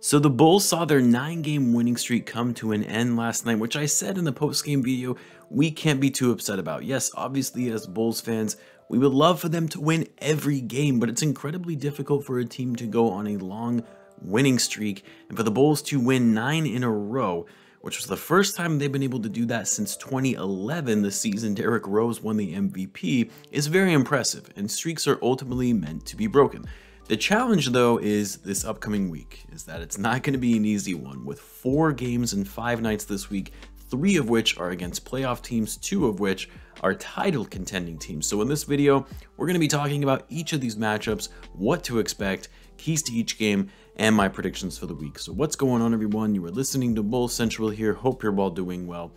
So the Bulls saw their 9-game winning streak come to an end last night, which I said in the post-game video we can't be too upset about. Yes, obviously as Bulls fans, we would love for them to win every game, but it's incredibly difficult for a team to go on a long winning streak and for the Bulls to win 9 in a row, which was the first time they've been able to do that since 2011, the season Derrick Rose won the MVP, is very impressive, and streaks are ultimately meant to be broken. The challenge, though, is this upcoming week, is that it's not going to be an easy one, with 4 games and 5 nights this week, 3 of which are against playoff teams, 2 of which are title contending teams. So in this video, we're going to be talking about each of these matchups, what to expect, keys to each game, and my predictions for the week. So what's going on, everyone? You are listening to Bulls Central here. Hope you're all doing well.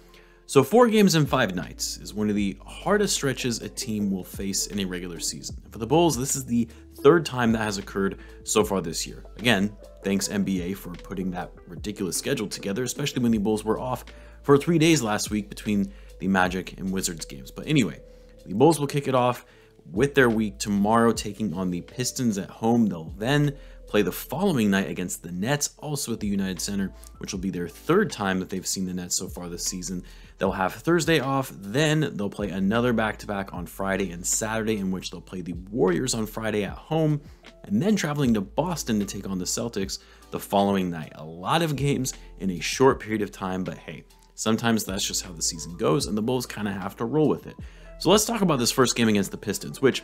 So 4 games and 5 nights is one of the hardest stretches a team will face in a regular season. And for the Bulls, this is the 3rd time that has occurred so far this year. Again, thanks NBA for putting that ridiculous schedule together, especially when the Bulls were off for 3 days last week between the Magic and Wizards games. But anyway, the Bulls will kick it off with their week tomorrow, taking on the Pistons at home. They'll then play the following night against the Nets, also at the United Center, which will be their 3rd time that they've seen the Nets so far this season. They'll have Thursday off, then they'll play another back-to-back on Friday and Saturday, in which they'll play the Warriors on Friday at home, and then traveling to Boston to take on the Celtics the following night. A lot of games in a short period of time, but hey, sometimes that's just how the season goes, and the Bulls kind of have to roll with it. So let's talk about this first game against the Pistons, which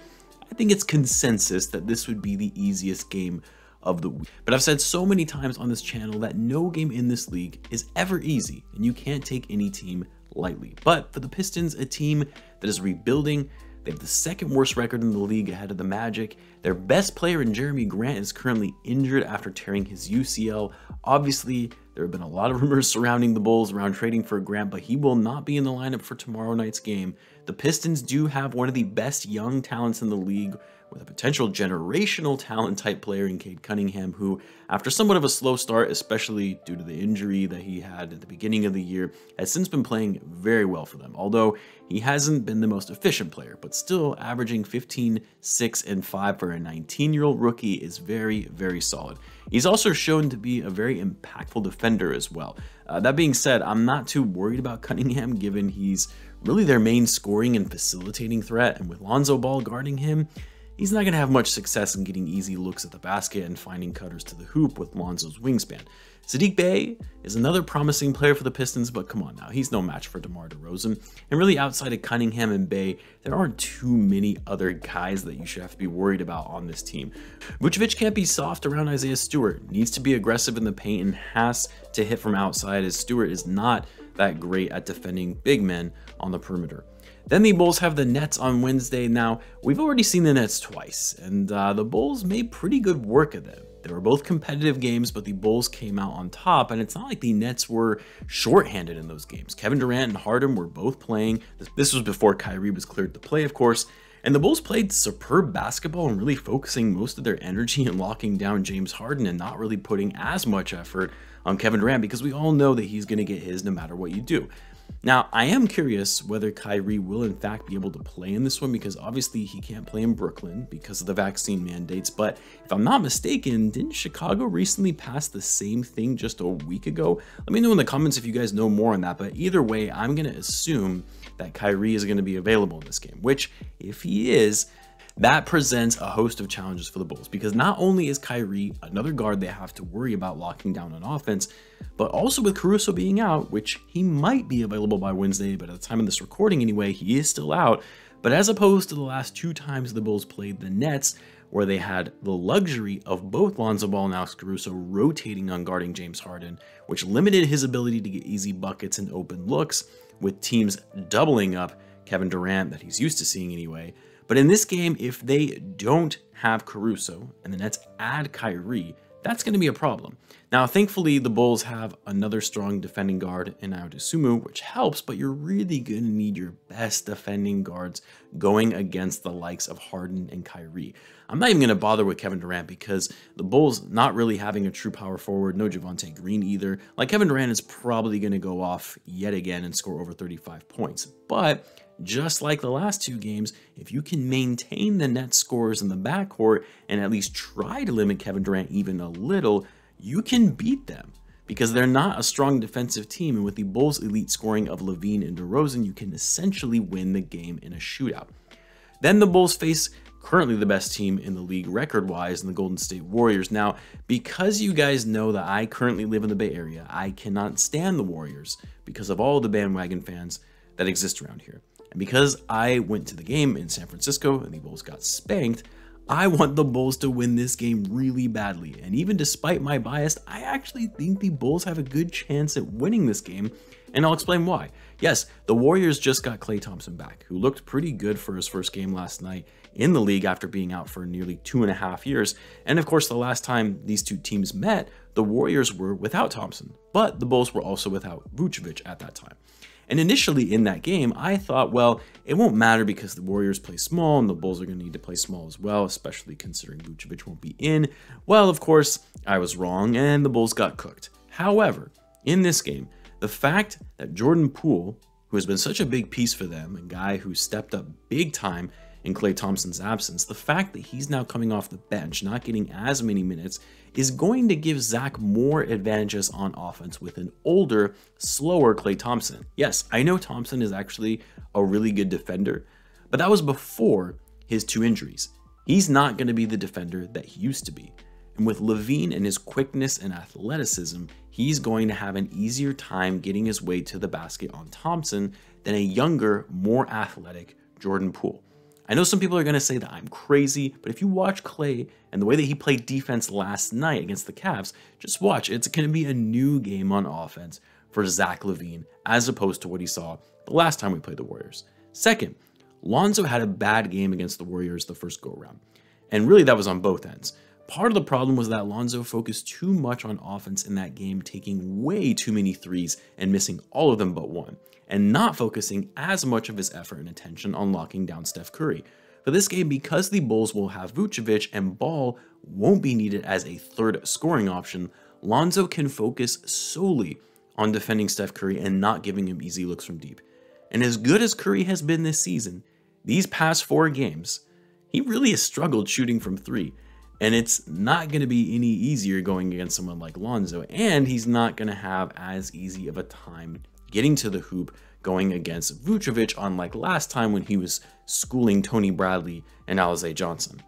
I think it's consensus that this would be the easiest game of the week. But I've said so many times on this channel that no game in this league is ever easy, and you can't take any team lightly. But for the Pistons, a team that is rebuilding, they have the 2nd worst record in the league ahead of the Magic. Their best player in Jeremy Grant is currently injured after tearing his UCL. Obviously, there have been a lot of rumors surrounding the Bulls around trading for Grant, but he will not be in the lineup for tomorrow night's game. The Pistons do have one of the best young talents in the league, with a potential generational talent type player in Cade Cunningham, who, after somewhat of a slow start, especially due to the injury that he had at the beginning of the year, has since been playing very well for them. Although he hasn't been the most efficient player, but still averaging 15, 6, and 5 for a 19-year-old rookie is very, very solid. He's also shown to be a very impactful defender as well. That being said, I'm not too worried about Cunningham, given he's really their main scoring and facilitating threat, and with Lonzo Ball guarding him, he's not going to have much success in getting easy looks at the basket and finding cutters to the hoop with Lonzo's wingspan. Saddiq Bey is another promising player for the Pistons, but come on now, he's no match for DeMar DeRozan. And really, outside of Cunningham and Bey, there aren't too many other guys that you should have to be worried about on this team. Vucevic can't be soft around Isaiah Stewart, needs to be aggressive in the paint and has to hit from outside, as Stewart is not that great at defending big men on the perimeter. Then the Bulls have the Nets on Wednesday. Now, we've already seen the Nets twice, and the Bulls made pretty good work of them. They were both competitive games, but the Bulls came out on top, and it's not like the Nets were shorthanded in those games. Kevin Durant and Harden were both playing. This was before Kyrie was cleared to play, of course, and the Bulls played superb basketball and really focusing most of their energy in locking down James Harden and not really putting as much effort on Kevin Durant, because we all know that he's going to get his no matter what you do. Now, I am curious whether Kyrie will in fact be able to play in this one, because obviously he can't play in Brooklyn because of the vaccine mandates. But if I'm not mistaken, didn't Chicago recently pass the same thing just a week ago? Let me know in the comments if you guys know more on that. But either way, I'm going to assume that Kyrie is going to be available in this game, which, if he is, that presents a host of challenges for the Bulls, because not only is Kyrie another guard they have to worry about locking down on offense, but also with Caruso being out, which he might be available by Wednesday, but at the time of this recording anyway, he is still out. But as opposed to the last 2 times the Bulls played the Nets, where they had the luxury of both Lonzo Ball and Alex Caruso rotating on guarding James Harden, which limited his ability to get easy buckets and open looks, with teams doubling up Kevin Durant that he's used to seeing anyway. But in this game, if they don't have Caruso and the Nets add Kyrie, that's going to be a problem. Now, thankfully, the Bulls have another strong defending guard in Dosunmu, which helps, but you're really going to need your best defending guards going against the likes of Harden and Kyrie. I'm not even going to bother with Kevin Durant, because the Bulls not really having a true power forward, no Javonte Green either. Like, Kevin Durant is probably going to go off yet again and score over 35 points. But just like the last 2 games, if you can maintain the net scores in the backcourt and at least try to limit Kevin Durant even a little, you can beat them because they're not a strong defensive team. And with the Bulls' elite scoring of Lavine and DeRozan, you can essentially win the game in a shootout. Then the Bulls face currently the best team in the league record-wise in the Golden State Warriors. Now, because you guys know that I currently live in the Bay Area, I cannot stand the Warriors because of all the bandwagon fans that exist around here. And because I went to the game in San Francisco and the Bulls got spanked, I want the Bulls to win this game really badly. And even despite my bias, I actually think the Bulls have a good chance at winning this game, and I'll explain why. Yes, the Warriors just got Klay Thompson back, who looked pretty good for his first game last night in the league after being out for nearly 2.5 years. And of course, the last time these two teams met, the Warriors were without Thompson, but the Bulls were also without Vucevic at that time. And initially in that game, I thought, well, it won't matter because the Warriors play small and the Bulls are going to need to play small as well, especially considering Vucevic won't be in. Well, of course, I was wrong and the Bulls got cooked. However, in this game, the fact that Jordan Poole, who has been such a big piece for them, a guy who stepped up big time in Klay Thompson's absence, the fact that he's now coming off the bench, not getting as many minutes, is going to give Zach more advantages on offense with an older, slower Klay Thompson. Yes, I know Thompson is actually a really good defender, but that was before his 2 injuries. He's not going to be the defender that he used to be. And with Lavine and his quickness and athleticism, he's going to have an easier time getting his way to the basket on Thompson than a younger, more athletic Jordan Poole. I know some people are going to say that I'm crazy, but if you watch Klay and the way that he played defense last night against the Cavs, just watch. It's going to be a new game on offense for Zach Lavine as opposed to what he saw the last time we played the Warriors. Second, Lonzo had a bad game against the Warriors the first go-around, and really that was on both ends. Part of the problem was that Lonzo focused too much on offense in that game, taking way too many threes and missing all of them but one, and not focusing as much of his effort and attention on locking down Steph Curry. For this game, because the Bulls will have Vucevic and Ball won't be needed as a third scoring option, Lonzo can focus solely on defending Steph Curry and not giving him easy looks from deep. And as good as Curry has been this season, these past 4 games, he really has struggled shooting from 3. And it's not going to be any easier going against someone like Lonzo, and he's not going to have as easy of a time getting to the hoop going against Vucevic, unlike last time when he was schooling Tony Bradley and Alize Johnson.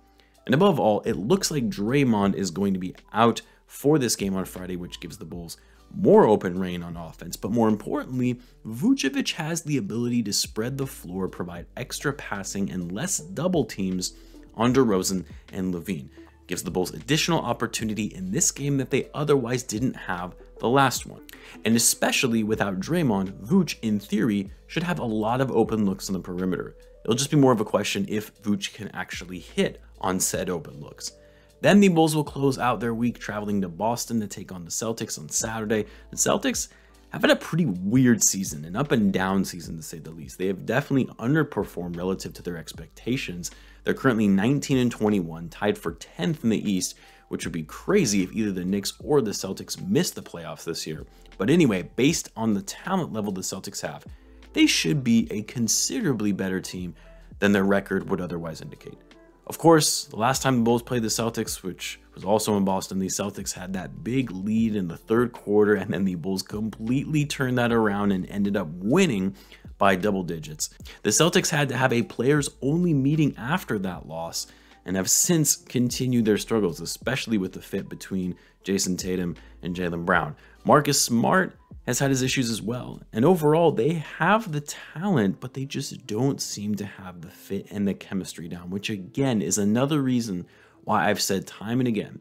And above all, it looks like Draymond is going to be out for this game on Friday, which gives the Bulls more open reign on offense. But more importantly, Vucevic has the ability to spread the floor, provide extra passing and less double teams on DeRozan and Lavine. Gives the Bulls additional opportunity in this game that they otherwise didn't have the last one. And especially without Draymond, Vooch, in theory, should have a lot of open looks on the perimeter. It'll just be more of a question if Vooch can actually hit on said open looks. Then the Bulls will close out their week traveling to Boston to take on the Celtics on Saturday. The Celtics have had a pretty weird season, an up and down season to say the least. They have definitely underperformed relative to their expectations. They're currently 19-21, tied for 10th in the East, which would be crazy if either the Knicks or the Celtics missed the playoffs this year. But anyway, based on the talent level the Celtics have, they should be a considerably better team than their record would otherwise indicate. Of course, the last time the Bulls played the Celtics, which was also in Boston, the Celtics had that big lead in the third quarter, and then the Bulls completely turned that around and ended up winning by double digits. The Celtics had to have a players-only meeting after that loss and have since continued their struggles, especially with the fit between Jason Tatum and Jaylen Brown. Marcus Smart has had his issues as well, and overall they have the talent, but they just don't seem to have the fit and the chemistry down, which again is another reason why I've said time and again,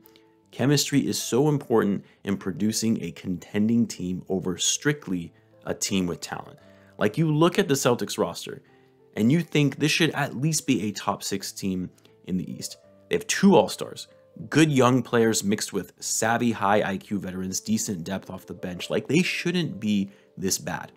chemistry is so important in producing a contending team over strictly a team with talent. Like, you look at the Celtics roster and you think this should at least be a top 6 team in the East. They have 2 All-Stars, good young players mixed with savvy high IQ veterans, decent depth off the bench. Like, they shouldn't be this bad.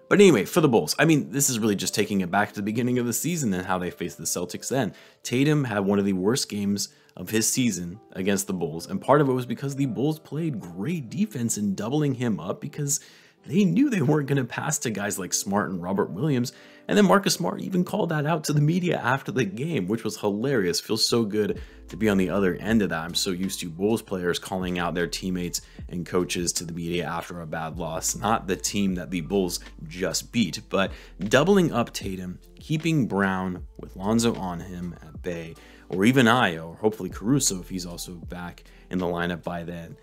But anyway, for the Bulls, I mean, this is really just taking it back to the beginning of the season and how they faced the Celtics then. Tatum had one of the worst games of his season against the Bulls, and part of it was because the Bulls played great defense in doubling him up because they knew they weren't going to pass to guys like Smart and Robert Williams. And then Marcus Smart even called that out to the media after the game, which was hilarious. Feels so good to be on the other end of that. I'm so used to Bulls players calling out their teammates and coaches to the media after a bad loss, not the team that the Bulls just beat, but doubling up Tatum, keeping Brown with Lonzo on him at bay, or even Ayo, or hopefully Caruso if he's also back in the lineup by then.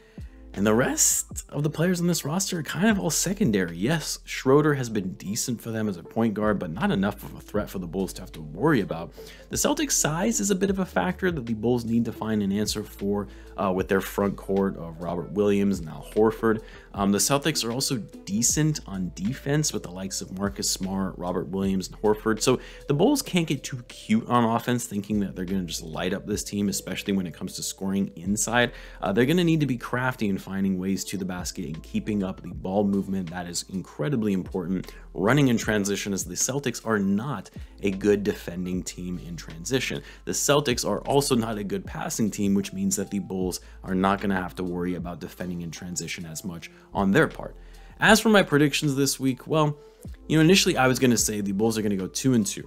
And the rest of the players on this roster are kind of all secondary. Yes, Schroeder has been decent for them as a point guard, but not enough of a threat for the Bulls to have to worry about. The Celtics' size is a bit of a factor that the Bulls need to find an answer for with their front court of Robert Williams and Al Horford. The Celtics are also decent on defense with the likes of Marcus Smart, Robert Williams, and Horford. So the Bulls can't get too cute on offense thinking that they're going to just light up this team, especially when it comes to scoring inside. They're going to need to be crafty and finding ways to the basket and keeping up the ball movement. That is incredibly important. Running in transition, as the Celtics are not a good defending team in transition. The Celtics are also not a good passing team, which means that the Bulls are not going to have to worry about defending in transition as much on their part. As for my predictions this week, well, initially I was going to say the Bulls are going to go 2-2,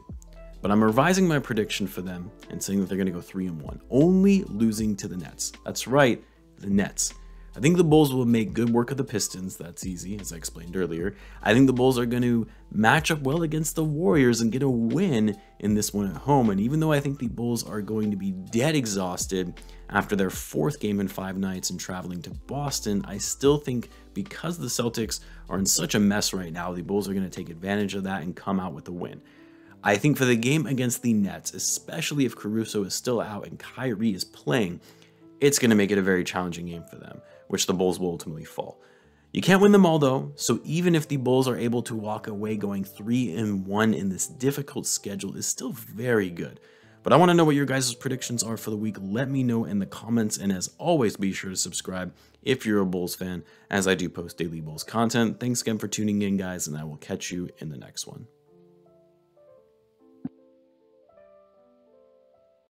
but I'm revising my prediction for them and saying that they're going to go 3-1, only losing to the Nets. That's right, the Nets. I think the Bulls will make good work of the Pistons. That's easy, as I explained earlier. I think the Bulls are going to match up well against the Warriors and get a win in this one at home. And even though I think the Bulls are going to be dead exhausted after their 4th game in 5 nights and traveling to Boston, I still think because the Celtics are in such a mess right now, the Bulls are going to take advantage of that and come out with a win. I think for the game against the Nets, especially if Caruso is still out and Kyrie is playing, it's going to make it a very challenging game for them, which the Bulls will ultimately fall. You can't win them all though, so even if the Bulls are able to walk away going 3-1 in this difficult schedule is still very good. But I want to know what your guys' predictions are for the week. Let me know in the comments, and as always, be sure to subscribe if you're a Bulls fan, as I do post daily Bulls content. Thanks again for tuning in, guys, and I will catch you in the next one.